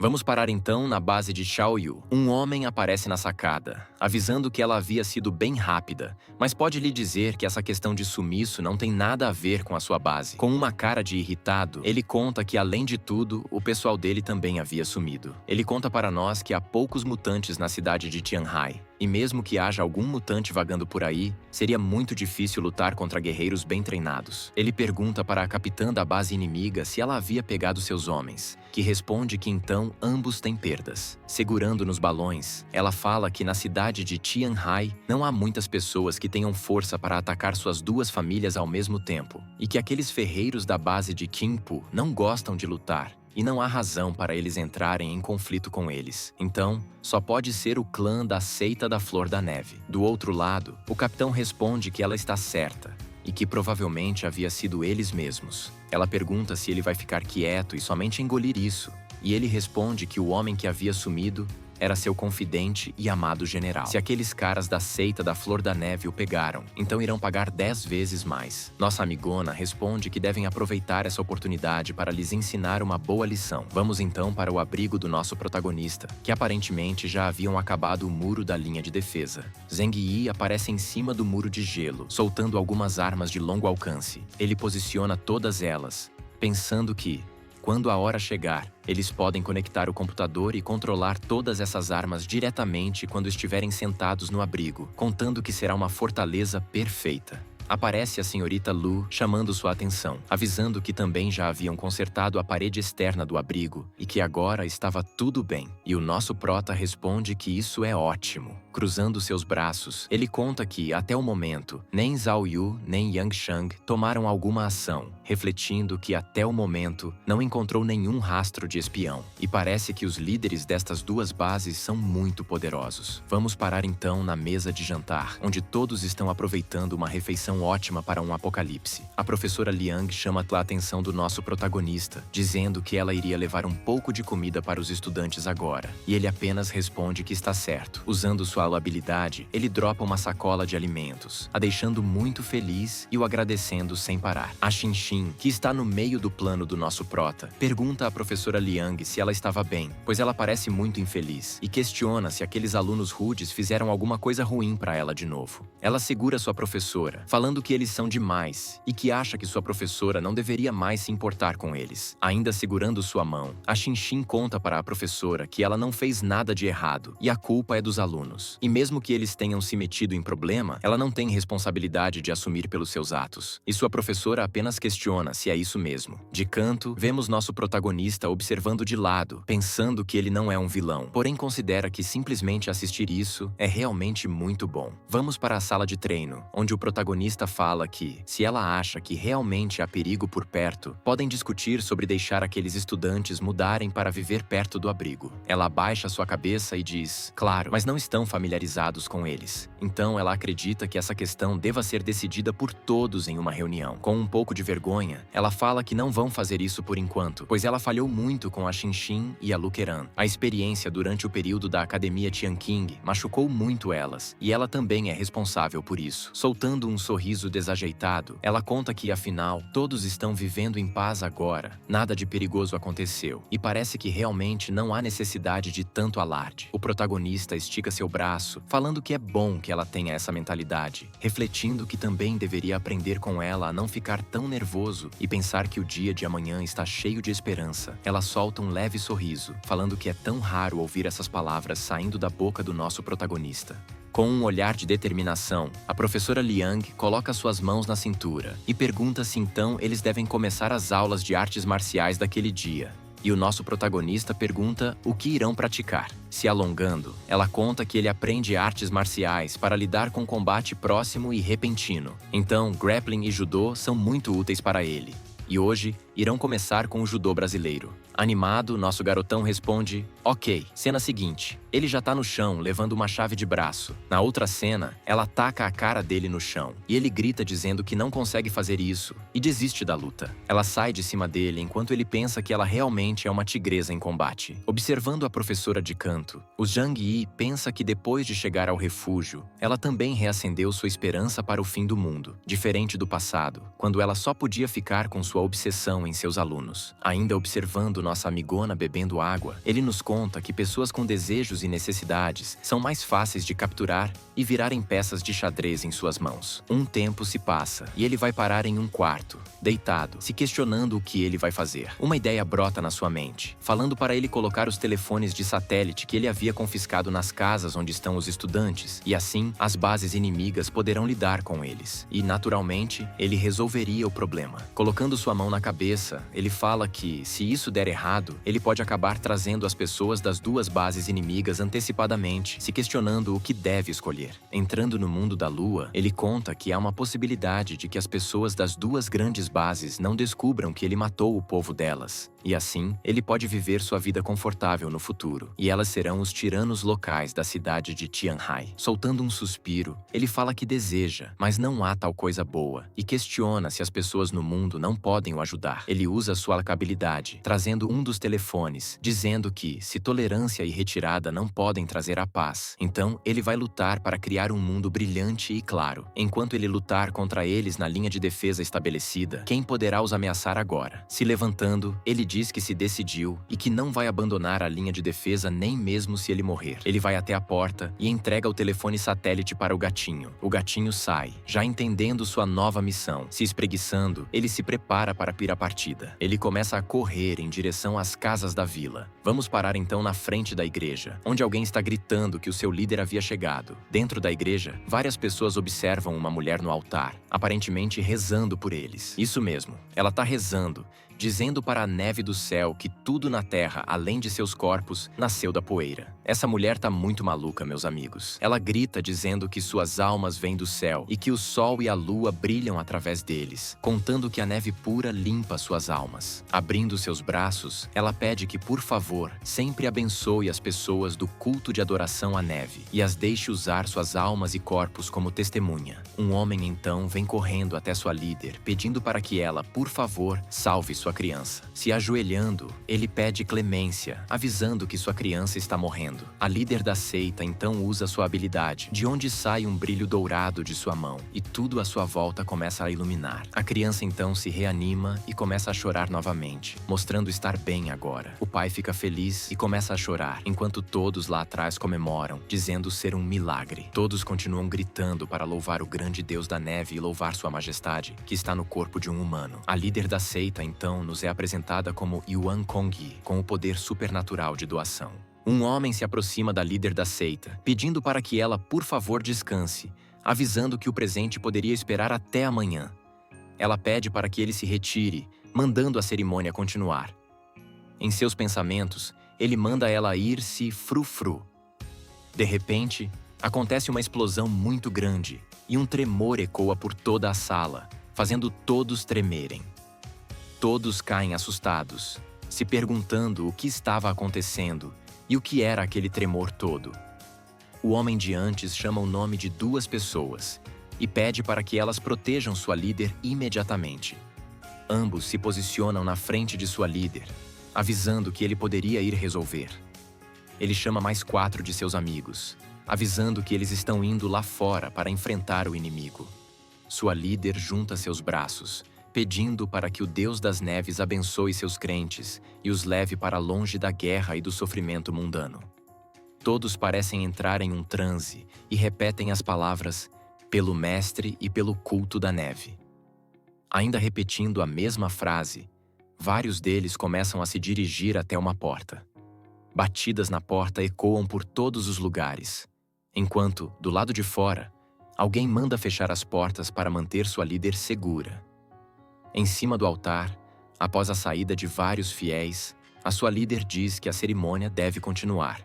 Vamos parar então na base de Xiaoyu. Um homem aparece na sacada, avisando que ela havia sido bem rápida, mas pode lhe dizer que essa questão de sumiço não tem nada a ver com a sua base. Com uma cara de irritado, ele conta que, além de tudo, o pessoal dele também havia sumido. Ele conta para nós que há poucos mutantes na cidade de Tianhai, e mesmo que haja algum mutante vagando por aí, seria muito difícil lutar contra guerreiros bem treinados. Ele pergunta para a capitã da base inimiga se ela havia pegado seus homens, que responde que então ambos têm perdas. Segurando nos balões, ela fala que na cidade de Tianhai não há muitas pessoas que tenham força para atacar suas duas famílias ao mesmo tempo, e que aqueles ferreiros da base de Qingpu não gostam de lutar, e não há razão para eles entrarem em conflito com eles. Então, só pode ser o clã da Seita da Flor da Neve. Do outro lado, o capitão responde que ela está certa, e que provavelmente havia sido eles mesmos. Ela pergunta se ele vai ficar quieto e somente engolir isso, e ele responde que o homem que havia sumido era seu confidente e amado general. Se aqueles caras da Seita da Flor da Neve o pegaram, então irão pagar 10 vezes mais. Nossa amigona responde que devem aproveitar essa oportunidade para lhes ensinar uma boa lição. Vamos então para o abrigo do nosso protagonista, que aparentemente já haviam acabado o muro da linha de defesa. Zheng Yi aparece em cima do muro de gelo, soltando algumas armas de longo alcance. Ele posiciona todas elas, pensando que, quando a hora chegar, eles podem conectar o computador e controlar todas essas armas diretamente quando estiverem sentados no abrigo, contando que será uma fortaleza perfeita. Aparece a senhorita Lu chamando sua atenção, avisando que também já haviam consertado a parede externa do abrigo e que agora estava tudo bem. E o nosso prota responde que isso é ótimo. Cruzando seus braços, ele conta que, até o momento, nem Zhao Yu nem Yang Shang tomaram alguma ação, refletindo que, até o momento, não encontrou nenhum rastro de espião. E parece que os líderes destas duas bases são muito poderosos. Vamos parar então na mesa de jantar, onde todos estão aproveitando uma refeição ótima para um apocalipse. A professora Liang chama a atenção do nosso protagonista, dizendo que ela iria levar um pouco de comida para os estudantes agora, e ele apenas responde que está certo. Usando sua habilidade, ele dropa uma sacola de alimentos, a deixando muito feliz e o agradecendo sem parar. A Xinxin, que está no meio do plano do nosso prota, pergunta à professora Liang se ela estava bem, pois ela parece muito infeliz, e questiona se aqueles alunos rudes fizeram alguma coisa ruim para ela de novo. Ela segura sua professora, falando que eles são demais e que acha que sua professora não deveria mais se importar com eles. Ainda segurando sua mão, a Xinxin conta para a professora que ela não fez nada de errado e a culpa é dos alunos. E mesmo que eles tenham se metido em problema, ela não tem responsabilidade de assumir pelos seus atos. E sua professora apenas questiona se é isso mesmo. De canto, vemos nosso protagonista observando de lado, pensando que ele não é um vilão, porém considera que simplesmente assistir isso é realmente muito bom. Vamos para a sala de treino, onde o protagonista fala que, se ela acha que realmente há perigo por perto, podem discutir sobre deixar aqueles estudantes mudarem para viver perto do abrigo. Ela abaixa sua cabeça e diz, claro, mas não estão familiarizados com eles. Então ela acredita que essa questão deva ser decidida por todos em uma reunião. Com um pouco de vergonha, ela fala que não vão fazer isso por enquanto, pois ela falhou muito com a Xinxin e a Lukeran. A experiência durante o período da Academia Tianqing machucou muito elas, e ela também é responsável por isso. Soltando um sorriso desajeitado, ela conta que, afinal, todos estão vivendo em paz agora. Nada de perigoso aconteceu, e parece que realmente não há necessidade de tanto alarde. O protagonista estica seu braço, falando que é bom que ela tenha essa mentalidade, refletindo que também deveria aprender com ela a não ficar tão nervoso e pensar que o dia de amanhã está cheio de esperança. Ela solta um leve sorriso, falando que é tão raro ouvir essas palavras saindo da boca do nosso protagonista. Com um olhar de determinação, a professora Liang coloca suas mãos na cintura e pergunta se então eles devem começar as aulas de artes marciais daquele dia. E o nosso protagonista pergunta o que irão praticar. Se alongando, ela conta que ele aprende artes marciais para lidar com combate próximo e repentino. Então, grappling e judô são muito úteis para ele. E hoje, irão começar com o judô brasileiro. Animado, nosso garotão responde, ok. Cena seguinte, ele já tá no chão, levando uma chave de braço. Na outra cena, ela taca a cara dele no chão, e ele grita dizendo que não consegue fazer isso, e desiste da luta. Ela sai de cima dele enquanto ele pensa que ela realmente é uma tigresa em combate. Observando a professora de canto, o Zhang Yi pensa que depois de chegar ao refúgio, ela também reacendeu sua esperança para o fim do mundo. Diferente do passado, quando ela só podia ficar com sua obsessão atenção em seus alunos. Ainda observando nossa amigona bebendo água, ele nos conta que pessoas com desejos e necessidades são mais fáceis de capturar e virarem peças de xadrez em suas mãos. Um tempo se passa e ele vai parar em um quarto, deitado, se questionando o que ele vai fazer. Uma ideia brota na sua mente, falando para ele colocar os telefones de satélite que ele havia confiscado nas casas onde estão os estudantes, e assim as bases inimigas poderão lidar com eles. E, naturalmente, ele resolveria o problema. Colocando sua mão na cabeça, ele fala que, se isso der errado, ele pode acabar trazendo as pessoas das duas bases inimigas antecipadamente, se questionando o que deve escolher. Entrando no mundo da Lua, ele conta que há uma possibilidade de que as pessoas das duas grandes bases não descubram que ele matou o povo delas. E assim, ele pode viver sua vida confortável no futuro, e elas serão os tiranos locais da cidade de Tianhai. Soltando um suspiro, ele fala que deseja, mas não há tal coisa boa, e questiona se as pessoas no mundo não podem o ajudar. Ele usa sua habilidade, trazendo um dos telefones, dizendo que, se tolerância e retirada não podem trazer a paz, então ele vai lutar para criar um mundo brilhante e claro. Enquanto ele lutar contra eles na linha de defesa estabelecida, quem poderá os ameaçar agora? Se levantando, ele diz que se decidiu e que não vai abandonar a linha de defesa nem mesmo se ele morrer. Ele vai até a porta e entrega o telefone satélite para o gatinho. O gatinho sai, já entendendo sua nova missão. Se espreguiçando, ele se prepara para ir à partida. Ele começa a correr em direção às casas da vila. Vamos parar então na frente da igreja, onde alguém está gritando que o seu líder havia chegado. Dentro da igreja, várias pessoas observam uma mulher no altar, aparentemente rezando por eles. Isso mesmo, ela está rezando, dizendo para a neve do céu que tudo na terra, além de seus corpos, nasceu da poeira. Essa mulher tá muito maluca, meus amigos. Ela grita dizendo que suas almas vêm do céu e que o sol e a lua brilham através deles, contando que a neve pura limpa suas almas. Abrindo seus braços, ela pede que, por favor, sempre abençoe as pessoas do culto de adoração à neve e as deixe usar suas almas e corpos como testemunha. Um homem, então, vem correndo até sua líder, pedindo para que ela, por favor, salve sua criança. Se ajoelhando, ele pede clemência, avisando que sua criança está morrendo. A líder da seita então usa sua habilidade, de onde sai um brilho dourado de sua mão, e tudo à sua volta começa a iluminar. A criança então se reanima e começa a chorar novamente, mostrando estar bem agora. O pai fica feliz e começa a chorar, enquanto todos lá atrás comemoram, dizendo ser um milagre. Todos continuam gritando para louvar o grande Deus da neve e louvar sua majestade, que está no corpo de um humano. A líder da seita então nos é apresentada como Yuan Kongyi, com o poder supernatural de doação. Um homem se aproxima da líder da seita, pedindo para que ela, por favor, descanse, avisando que o presente poderia esperar até amanhã. Ela pede para que ele se retire, mandando a cerimônia continuar. Em seus pensamentos, ele manda ela ir-se frufru. De repente, acontece uma explosão muito grande e um tremor ecoa por toda a sala, fazendo todos tremerem. Todos caem assustados, se perguntando o que estava acontecendo e o que era aquele tremor todo. O homem de antes chama o nome de duas pessoas e pede para que elas protejam sua líder imediatamente. Ambos se posicionam na frente de sua líder, avisando que ele poderia ir resolver. Ele chama mais 4 de seus amigos, avisando que eles estão indo lá fora para enfrentar o inimigo. Sua líder junta seus braços, pedindo para que o Deus das Neves abençoe seus crentes e os leve para longe da guerra e do sofrimento mundano. Todos parecem entrar em um transe e repetem as palavras "pelo Mestre e pelo culto da neve". Ainda repetindo a mesma frase, vários deles começam a se dirigir até uma porta. Batidas na porta ecoam por todos os lugares, enquanto, do lado de fora, alguém manda fechar as portas para manter sua líder segura. Em cima do altar, após a saída de vários fiéis, a sua líder diz que a cerimônia deve continuar.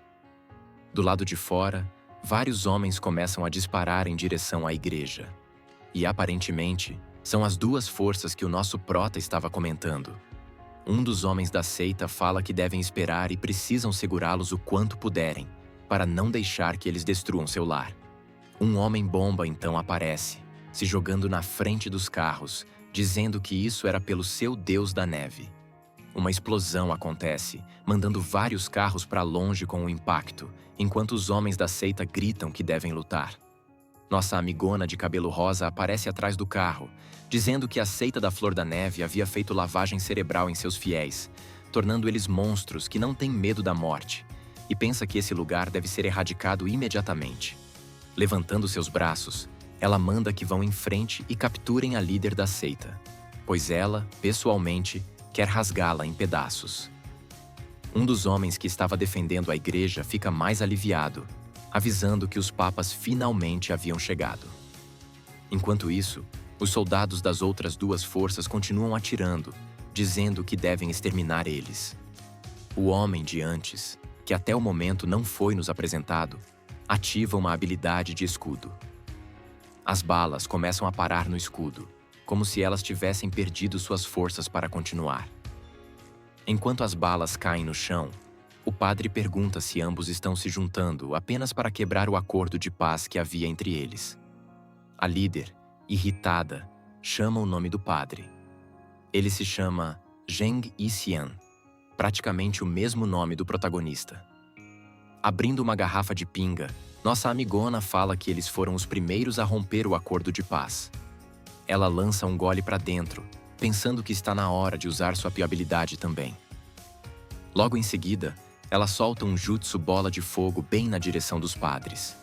Do lado de fora, vários homens começam a disparar em direção à igreja. E, aparentemente, são as duas forças que o nosso prota estava comentando. Um dos homens da seita fala que devem esperar e precisam segurá-los o quanto puderem, para não deixar que eles destruam seu lar. Um homem-bomba então aparece, se jogando na frente dos carros, dizendo que isso era pelo seu Deus da neve. Uma explosão acontece, mandando vários carros para longe com o impacto, enquanto os homens da seita gritam que devem lutar. Nossa amigona de cabelo rosa aparece atrás do carro, dizendo que a seita da Flor da Neve havia feito lavagem cerebral em seus fiéis, tornando eles monstros que não têm medo da morte, e pensa que esse lugar deve ser erradicado imediatamente. Levantando seus braços, ela manda que vão em frente e capturem a líder da seita, pois ela, pessoalmente, quer rasgá-la em pedaços. Um dos homens que estava defendendo a igreja fica mais aliviado, avisando que os papas finalmente haviam chegado. Enquanto isso, os soldados das outras duas forças continuam atirando, dizendo que devem exterminar eles. O homem de antes, que até o momento não foi nos apresentado, ativa uma habilidade de escudo. As balas começam a parar no escudo, como se elas tivessem perdido suas forças para continuar. Enquanto as balas caem no chão, o padre pergunta se ambos estão se juntando apenas para quebrar o acordo de paz que havia entre eles. A líder, irritada, chama o nome do padre. Ele se chama Zheng Yixian, praticamente o mesmo nome do protagonista. Abrindo uma garrafa de pinga, nossa amigona fala que eles foram os primeiros a romper o acordo de paz. Ela lança um gole para dentro, pensando que está na hora de usar sua habilidade também. Logo em seguida, ela solta um jutsu bola de fogo bem na direção dos padres.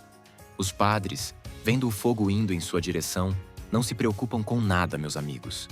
Os padres, vendo o fogo indo em sua direção, não se preocupam com nada, meus amigos.